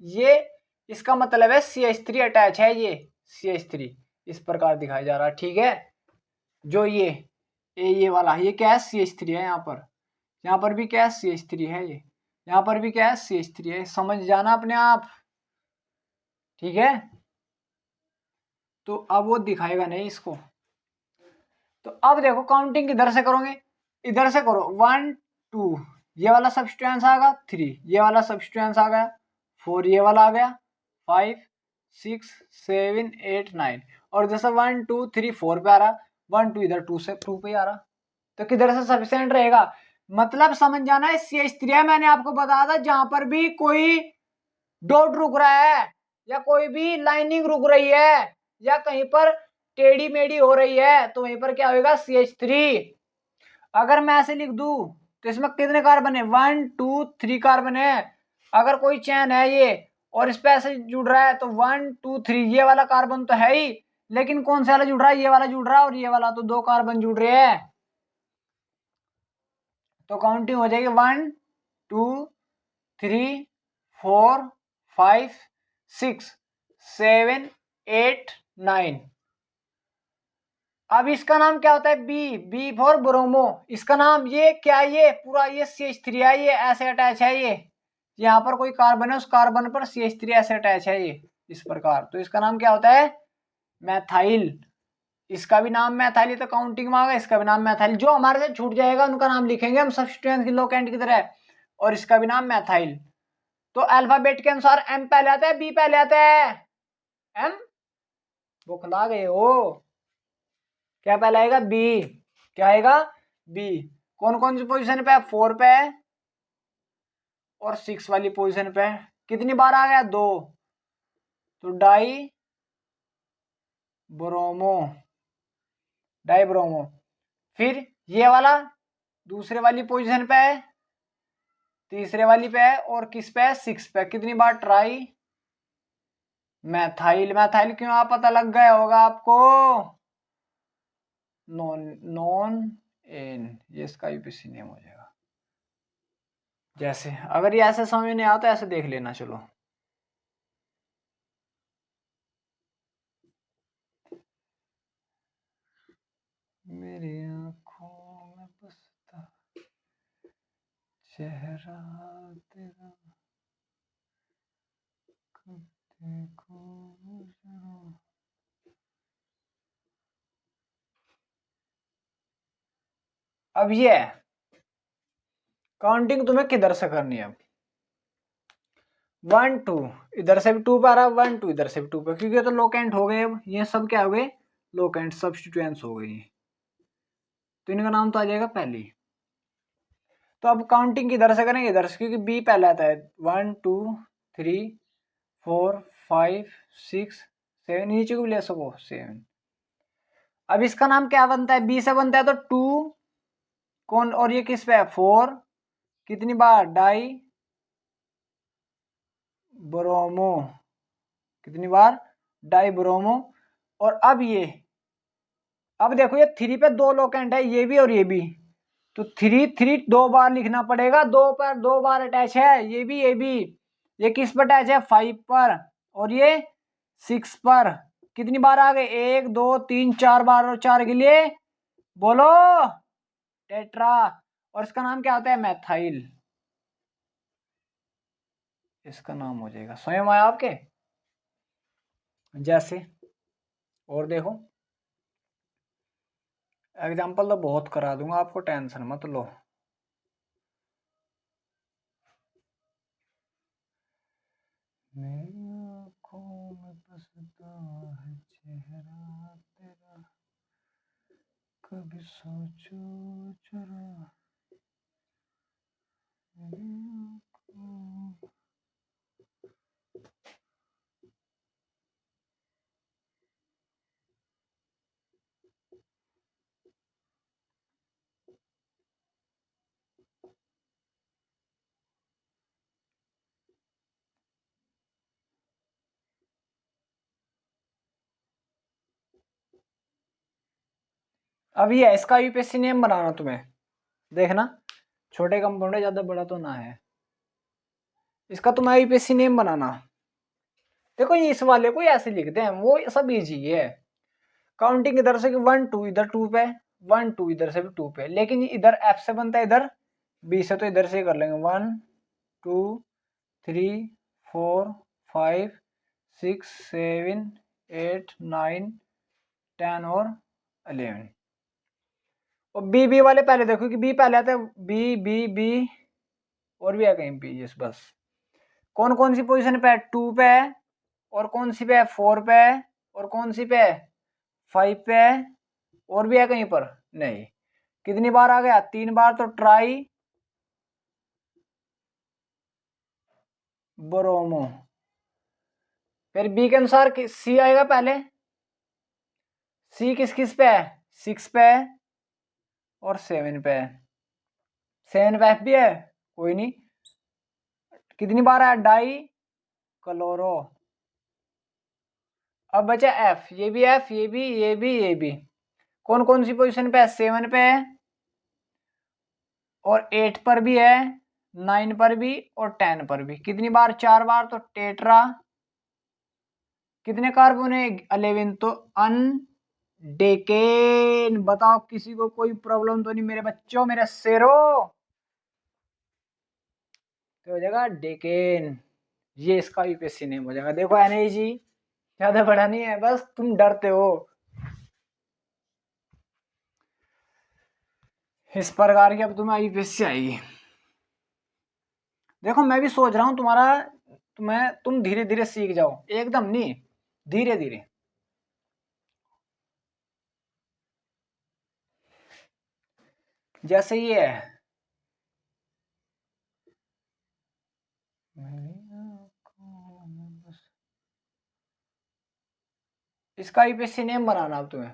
ये इसका मतलब है CH3 अटैच है, ये CH3 इस प्रकार दिखाया जा रहा है, ठीक है। जो ये वाला ये क्या है, CH3 है, यहाँ पर भी क्या है, CH3 है, ये यहाँ पर भी क्या है, CH3 है, समझ जाना अपने आप, ठीक है। तो अब वो दिखाएगा नहीं इसको। तो अब देखो काउंटिंग किधर से करोगे, इधर से करो, 1 2 ये वाला सब्स्टिट्यूएंस आ गया, 3 ये वाला सब्स्टिट्यूएंस आ गया, 4 ये वाला आ गया, 5 6 7 8 9, और जैसे 1 2 3 4 पे आ रहा, 1 2 इधर 2 से 2 पे आ रहा, तो किधर से सफिशिएंट रहेगा, मतलब समझ जाना है CH3 है। मैंने आपको बताया था जहां पर भी कोई डॉट रुक रहा है या कोई भी लाइनिंग रुक रही है या कहीं पर टेढ़ी मेढ़ी हो रही है तो वहीं पर क्या होगा, CH3। अगर मैं ऐसे लिख दूं तो इसमें कितने कार्बन है, 1 2 3 कार्बन है। अगर कोई चैन है ये और इस पे ऐसे जुड़ रहा है तो 1 2 3 ये वाला कार्बन तो है ही, लेकिन कौन सा वाला जुड़ रहा है, ये वाला जुड़ रहा है, और ये वाला, तो 2 कार्बन जुड़ रहे हैं। तो काउंटिंग हो जाएगी 1 2 3 4 5 6 7 8 9। अब इसका नाम क्या होता है, बी फॉर ब्रोमो। इसका नाम ये क्या है, ये पूरा ये CH3 है, ये ऐसे अटैच है, ये यहाँ पर कोई कार्बन है उस कार्बन पर CH3 ऐसे अटैच है, ये इस प्रकार। तो इसका नाम क्या होता है, मैथाइल। इसका भी नाम मैथाइल, ये तो काउंटिंग में आ गया, इसका भी नाम मैथाइल। जो हमारे से छूट जाएगा उनका नाम लिखेंगे हम सब्स्टिट्यूएंट्स की लोकेंट की तरह, और इसका भी नाम मैथाइल। तो अल्फाबेट के अनुसार M पहले आता है, B पहले आता है, M बुखला गए हो, क्या पहले आएगा, B, क्या आएगा, B। कौन कौन सी पोजीशन पे है, 4 पे है और 6 वाली पोजीशन पे है। कितनी बार आ गया, 2, तो ब्रोमो, डाई ब्रोमो। फिर ये वाला दूसरे वाली पोजीशन पे है, तीसरे वाली पे है, और किस पे है, 6 पे। कितनी बार, ट्राई मैथाइल। मैथाइल क्यों आप पता लग गया होगा आपको, नॉन नॉन एन, ये इसका यूपीसी नेम हो जाएगा। जैसे अगर ये ऐसे समझ नहीं आता ऐसे देख लेना, चलो मेरी आंखों में बसता चेहरा तेरा, कब देखो जरा। अब ये काउंटिंग तुम्हें किधर से करनी है, 1 2 इधर से भी 2 पे आ रहा है, 1 2 इधर से भी 2 पे, क्योंकि ये तो लोकेंट हो गए, अब ये सब क्या हो गए, लोकेंट सब्स्टिट्यूएंट्स हो गई, तो इनका नाम तो आ जाएगा पहली। तो अब काउंटिंग किधर से करेंगे, इधर से, क्योंकि बी पहले आता है, 1 2 3 4 5 6 7, नीचे को भी ले सको 7। अब इसका नाम क्या बनता है, बी से बनता है, तो 2 कौन, और ये किस पे है, 4, कितनी बार, डाई ब्रोमो, कितनी बार, डाई ब्रोमो। और अब ये, अब देखो ये 3 पे 2 लोकेंट है, ये भी और ये भी, तो 3 3 2 बार लिखना पड़ेगा, 2 पर 2 बार अटैच है, ये भी ये भी। ये किस पर अटैच है, 5 पर, और ये 6 पर। कितनी बार आ गए, 1 2 3 4 बार, और 4 के लिए बोलो टेट्रा। और इसका नाम क्या होता है, मैथाइल, इसका नाम हो जाएगा। स्वयं आया आपके, जैसे और देखो एग्जाम्पल तो बहुत करा दूंगा आपको, टेंशन मत लो। मेरी आँखों में बसता है चेहरा तेरा, कभी सोचो जरा, मेरी आँखों। अब ये है, इसका यूपीएससी नेम बनाना तुम्हें, देखना छोटे कंपाउंड है, ज्यादा बड़ा तो ना है। इसका तुम्हें यूपीएससी नेम बनाना। देखो ये इस वाले को ऐसे लिखते हैं, वो सब इजी है। काउंटिंग इधर से 1 2, इधर 2 पे 1 2, इधर से भी 2 पे, लेकिन इधर एफ से बनता है, इधर बी से, तो इधर से कर लेंगे 1 2 3 4 5 6 7 8 9 10 और 11। और बी वाले पहले देखो कि बी पहले आता है, बी बी बी और भी है कहीं बी, यस बस। कौन कौन सी पोजीशन पे है, 2 पे है, और कौन सी पे है, 4 पे है, और कौन सी पे है, 5 पे है, और भी है कहीं पर नहीं। कितनी बार आ गया, 3 बार, तो ट्राई ब्रोमो। फिर बी के अनुसार सी आएगा पहले, सी किस किस पे है, 6 पे है और 7 पे है। 7 पे एफ भी है, कोई नहीं। कितनी बार आया, डाई क्लोरो। अब बचा एफ, ये भी एफ, ये भी, ये भी, ये भी। कौन कौन सी पोजीशन पे है, 7 पे है और 8 पर भी है, 9 पर भी और 10 पर भी। कितनी बार, 4 बार, तो टेट्रा। कितने कार्बन है, 11, तो अन डेकेन। बताओ किसी को कोई प्रॉब्लम तो नहीं मेरे बच्चों, मेरे शेरों। तो हो जाएगा डेकेन, ये इसका यूपीएससी नेम हो जाएगा। देखो एनएजी ज्यादा बड़ा नहीं है, बस तुम डरते हो। इस प्रकार की अब तुम्हें यूपीएससी आएगी। देखो मैं भी सोच रहा हूं तुम्हारा, तुम धीरे धीरे सीख जाओ, एकदम नहीं, धीरे धीरे। जैसे ये है, इसका यूपीएससी नेम बनाना अब तुम्हें।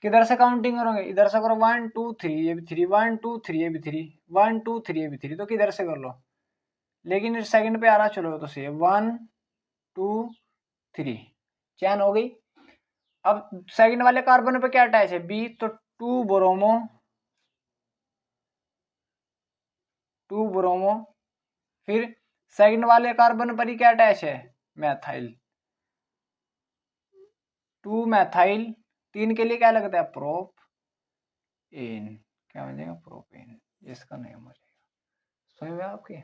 किधर से काउंटिंग करोगे, इधर से करो 1 2 3, ये भी 3, 1 2 3, ये भी 3, 1 2 3, ये भी 3, तो किधर से कर लो। लेकिन सेकंड पे आ रहा, चलो तो सही है, 1 2 3, चैन हो गई। अब सेकंड वाले कार्बन पे क्या अटैच है, बी, तो 2 ब्रोमो, 2 ब्रोमो। फिर सेकंड वाले कार्बन पर ही क्या अटैच है, मैथाइल, 2 मैथाइल। 3 के लिए क्या लगता है, प्रोप एन, क्या हो जाएगा, प्रोपेन, इसका नेम हो जाएगा। सही है आपकी।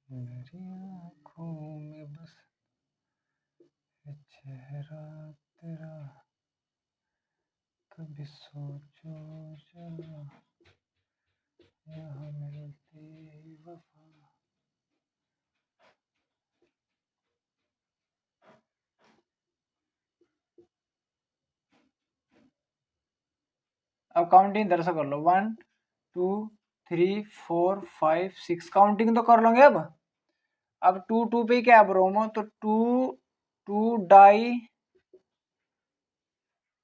मेरी आँखों में बस चेहरा तेरा, कभी सोचो जरा, यहाँ मिलती वफा। अब काउंटिंग इधर से कर लो, 1 2 3 4 5 6, काउंटिंग तो कर लोगे। अब 2 2 पे क्या है, ब्रोमो, तो 2 2 डाई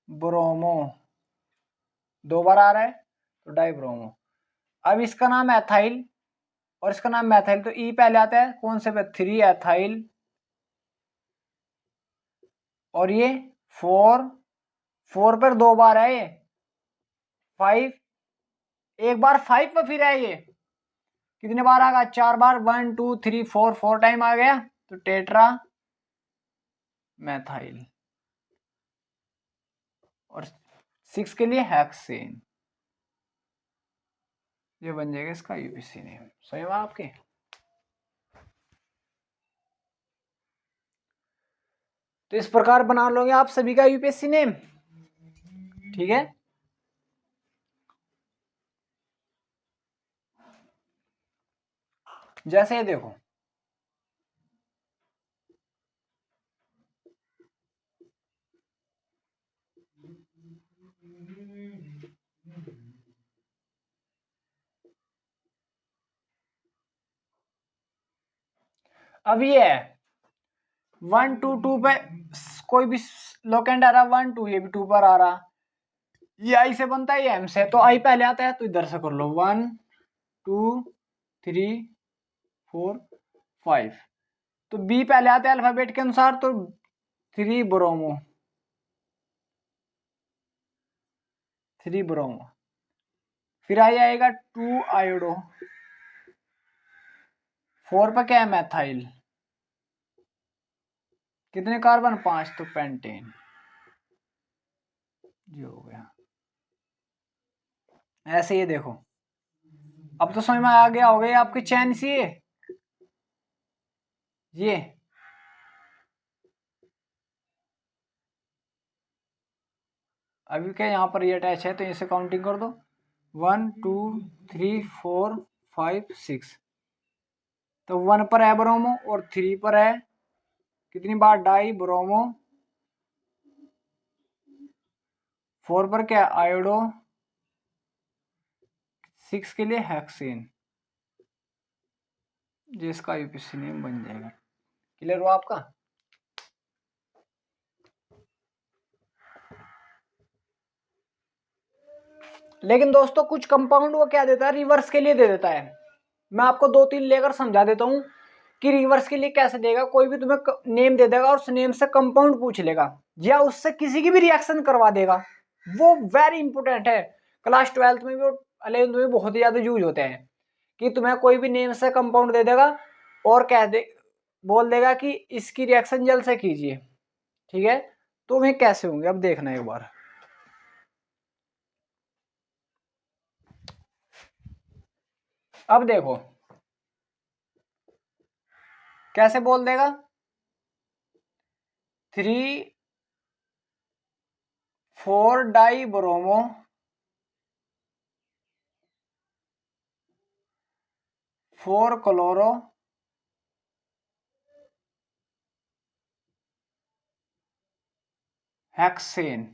ब्रोमो, 2 बार आ रहा है, तो डाई ब्रोमो। अब इसका नाम है एथाइल और इसका नाम मैथाइल, तो ई पहले आता है, कौन से पे, 3 एथाइल, और ये 4 4 पर 2 बार है, ये 5, एक बार 5 पर फिर है, ये कितने बार आ गया, 4 बार, 1 2 3 4, 4 टाइम आ गया, तो टेट्रा मैथाइल। और 6 के लिए हेक्सेन, ये बन जाएगा इसका यूपीएससी नेम। सही बात आपके। तो इस प्रकार बना लोगे आप सभी का यूपीएससी नेम, ठीक है। जैसे ये देखो, अब ये है 1 2 2 पे कोई भी लोकेंड आ रहा, 1 2, ये भी 2 पर आ रहा, ये आई से बनता है, ये एम से, तो आई पहले आता है, तो इधर से कर लो 1 2 3 4 5। तो बी पहले आते हैं अल्फाबेट के अनुसार, तो 3 ब्रोमो, 3 ब्रोमो। फिर आ जाएगा 2 आयोडो, 4 पर क्या है मैथाइल, कितने कार्बन 5, तो पेंटेन, ये हो गया। ऐसे ये देखो, अब तो समझ में आ गया होगा ये आपकी चैन सी है ये। अभी क्या यहाँ पर ये अटैच है, तो इसे काउंटिंग कर दो, 1 2 3 4 5 6। तो 1 पर है ब्रोमो और 3 पर है कितनी बार डाई ब्रोमो, 4 पर क्या आयोडो, 6 के लिए हेक्सेन, जिसका यूपीसी नेम बन जाएगा। क्लियर हुआ आपका? लेकिन दोस्तों कुछ कंपाउंड वो क्या देता है, रिवर्स के लिए दे देता है। मैं आपको 2-3 लेकर समझा देता हूं कि रिवर्स के लिए कैसे देगा। कोई भी तुम्हें नेम दे देगा और उस नेम से कंपाउंड पूछ लेगा या उससे किसी की भी रिएक्शन करवा देगा, वो वेरी इंपॉर्टेंट है। क्लास 12th में भी और 11th में भी बहुत ही ज्यादा यूज होते हैं कि तुम्हें कोई भी नेम से कंपाउंड दे देगा और कह दे, बोल देगा कि इसकी रिएक्शन जल्द से कीजिए। ठीक है, तो वे कैसे होंगे अब देखना एक बार। अब देखो कैसे बोल देगा, 3 4 डाई ब्रोमो, 4 क्लोरो, हेक्सेन।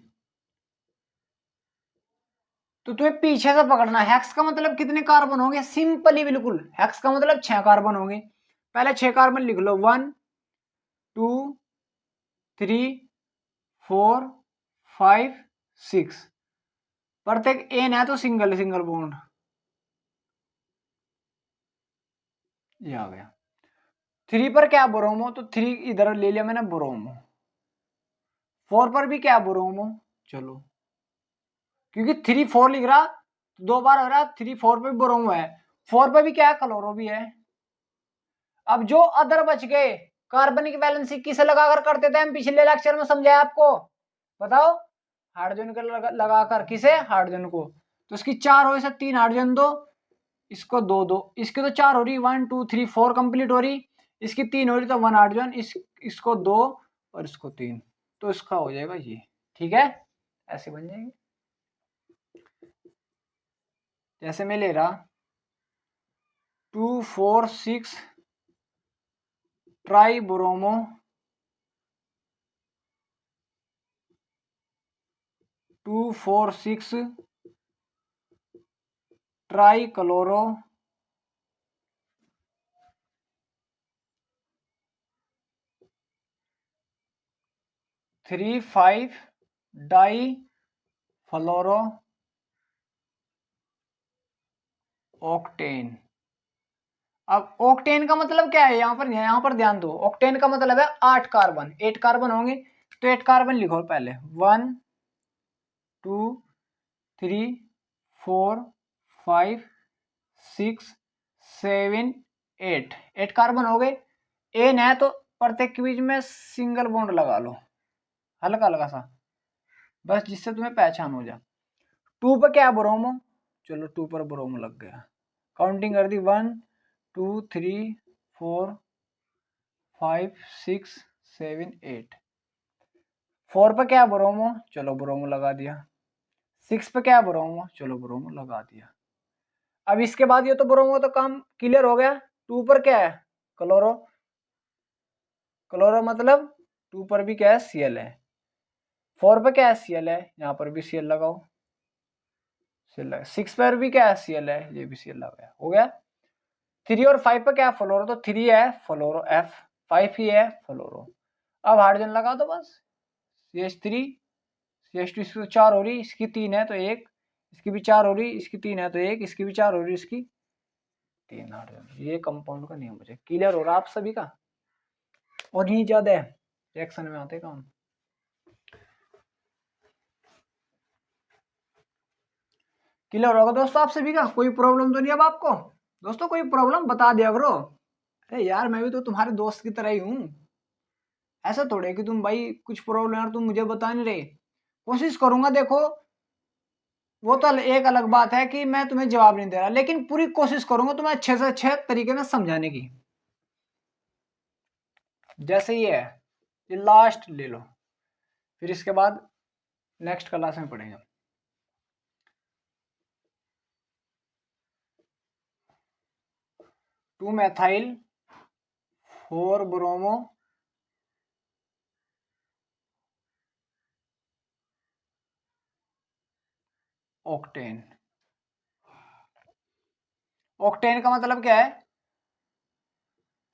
तो तुम्हें पीछे से पकड़ना, हेक्स का मतलब कितने कार्बन होंगे, सिंपली बिल्कुल हेक्स का मतलब 6 कार्बन होंगे। पहले 6 कार्बन लिख लो, 1 2 3 4 5 6। प्रत्येक एन है तो सिंगल सिंगल बॉन्ड, ये आ गया। 3 पर क्या ब्रोमो, तो 3 इधर ले लिया मैंने ब्रोमो। 4 पर भी क्या ब्रोमो, चलो क्योंकि 3 4 लिख रहा, 2 बार हो रहा, 3 4 पे ब्रोमो है, 4 पे भी क्या है क्लोरो भी है। अब जो अदर बच गए, कार्बनिक वैलेंसी किसे लगाकर करते थे हम, पिछले लेक्चर में समझाया आपको, बताओ। हाइड्रोजन को लगाकर, किसे, हाइड्रोजन को। तो इसकी 4 हो, इसे 3 हाइड्रोजन दो, इसको 2 2, इसकी तो 4 हो रही, 1 2 3 4 कंप्लीट हो रही, इसकी 3 हो रही तो 1 हाइड्रोजन, इसको 2 और इसको 3, तो इसका हो जाएगा ये। ठीक है, ऐसे बन जाएंगे। जैसे मैं ले रहा 2 4 6 tribromo, 2 4 6 trichloro, 3 5 difluoro octane. अब ऑक्टेन का मतलब क्या है, यहाँ पर ध्यान दो, ऑक्टेन का मतलब है 8 कार्बन, 8 कार्बन होंगे। तो 8 कार्बन लिखो पहले, 1 2 3 4 5 6 7 8, 8 कार्बन हो गए। एन है तो प्रत्येक के बीच में सिंगल बॉन्ड लगा लो, हल्का हल्का सा, बस जिससे तुम्हें पहचान हो जाए। 2 पर क्या ब्रोमो, चलो 2 पर ब्रोमो लग गया, काउंटिंग कर दी, 1 2 3 4 5 6 7 8। 4 पे क्या ब्रोमो, चलो ब्रोमो लगा दिया। 6 पे क्या ब्रोमो, चलो ब्रोमो लगा दिया। अब इसके बाद ये तो ब्रोमो तो काम क्लियर हो गया। 2 पर क्या है क्लोरो, क्लोरो मतलब 2 पर भी क्या है Cl है। 4 पे क्या है Cl है, यहाँ पर भी Cl लगाओ, Cl लगा। 6 पर भी क्या है Cl है, ये भी Cl लगाया, हो गया। 3 और 5 पे क्या है फ्लोरो, तो 3 है फ्लोरो F, 5 ही है फ्लोरो। अब हाइड्रोजन लगा दो बस, CH3 CH2, इसकी तो 4 हो रही, इसकी 3 है तो 1, इसकी भी 4 हो रही, इसकी 3 है तो 1, इसकी भी 4 हो रही, इसकी 3 हाइड्रोजन। ये कंपाउंड का नियम मुझे क्लियर हो रहा आप सभी का, और यही ज्यादा है रिएक्शन में आते काम। क्लियर होगा दोस्तों आप सभी का, कोई प्रॉब्लम तो नहीं अब आपको? दोस्तों कोई प्रॉब्लम बता दिया करो। अरे यार मैं भी तो तुम्हारे दोस्त की तरह ही हूँ, ऐसा थोड़े है कि तुम भाई कुछ प्रॉब्लम है और तुम मुझे बता नहीं रहे। कोशिश करूंगा, देखो वो तो एक अलग बात है कि मैं तुम्हें जवाब नहीं दे रहा, लेकिन पूरी कोशिश करूंगा तुम्हें अच्छे से अच्छे तरीके में समझाने की। जैसे ये है, ये लास्ट ले लो, फिर इसके बाद नेक्स्ट क्लास में पढ़ेंगे। 2 methyl 4 ब्रोमो ऑक्टेन। ऑक्टेन का मतलब क्या है?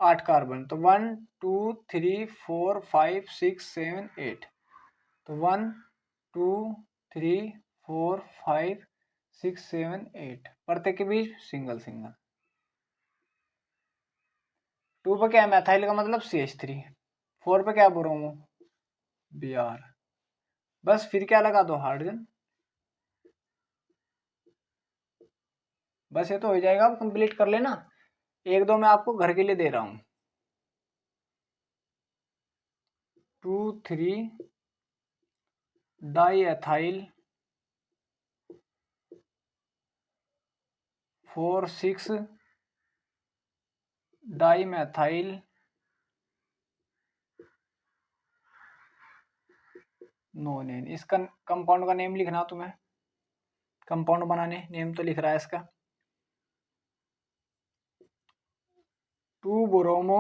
8 कार्बन, तो 1 2 3 4 5 6 7 8, तो 1 2 3 4 5 6 7 8, प्रत्येक के बीच सिंगल सिंगल। 2 पे क्या है? मैथाइल का मतलब CH3, 4 पे क्या है? Bromo Br। बस फिर क्या लगा दो? हाइड्रोजन। बस ये तो हो जाएगा, अब कंप्लीट कर लेना। एक दो मैं आपको घर के लिए दे रहा हूं। 2 3 di ethyl 4 6 di methyl nonene. इसका कंपाउंड का नेम लिखना तुम्हें, कंपाउंड बनाने नेम तो लिख रहा है इसका। 2 ब्रोमो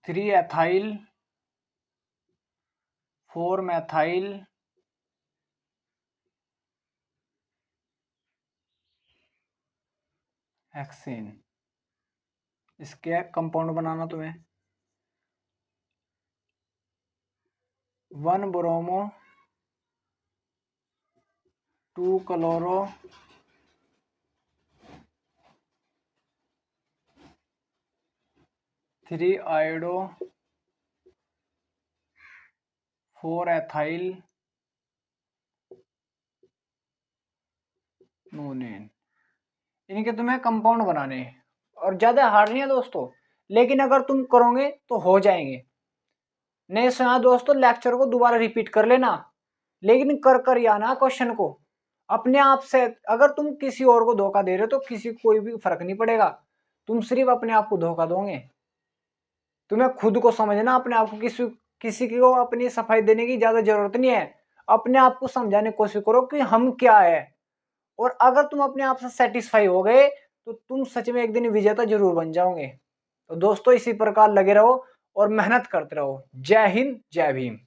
3 एथाइल 4 मैथाइल हेक्सेन। इसके कंपाउंड बनाना तुम्हें। 1 ब्रोमो 2 क्लोरो 3 आयोडो 4 एथाइल नोनेन। इनके तुम्हें कंपाउंड बनाने हैं, और ज्यादा हार्ड नहीं है दोस्तों, लेकिन अगर तुम करोगे तो हो जाएंगे। नहीं सुना दोस्तों, लेक्चर को दोबारा रिपीट कर लेना, लेकिन कर कर या ना क्वेश्चन को अपने आप से। अगर तुम किसी और को धोखा दे रहे हो तो किसी कोई भी फर्क नहीं पड़ेगा, तुम सिर्फ अपने आप को धोखा दोगे। तुम्हें खुद को समझना, अपने आप को किसी किसी को अपनी सफाई देने की ज्यादा जरूरत नहीं है। अपने आप को समझाने की कोशिश करो कि हम क्या है, और अगर तुम अपने आप से सेटिस्फाई हो गए तो तुम सच में एक दिन विजेता जरूर बन जाओगे। तो दोस्तों इसी प्रकार लगे रहो और मेहनत करते रहो। जय हिंद, जय भीम।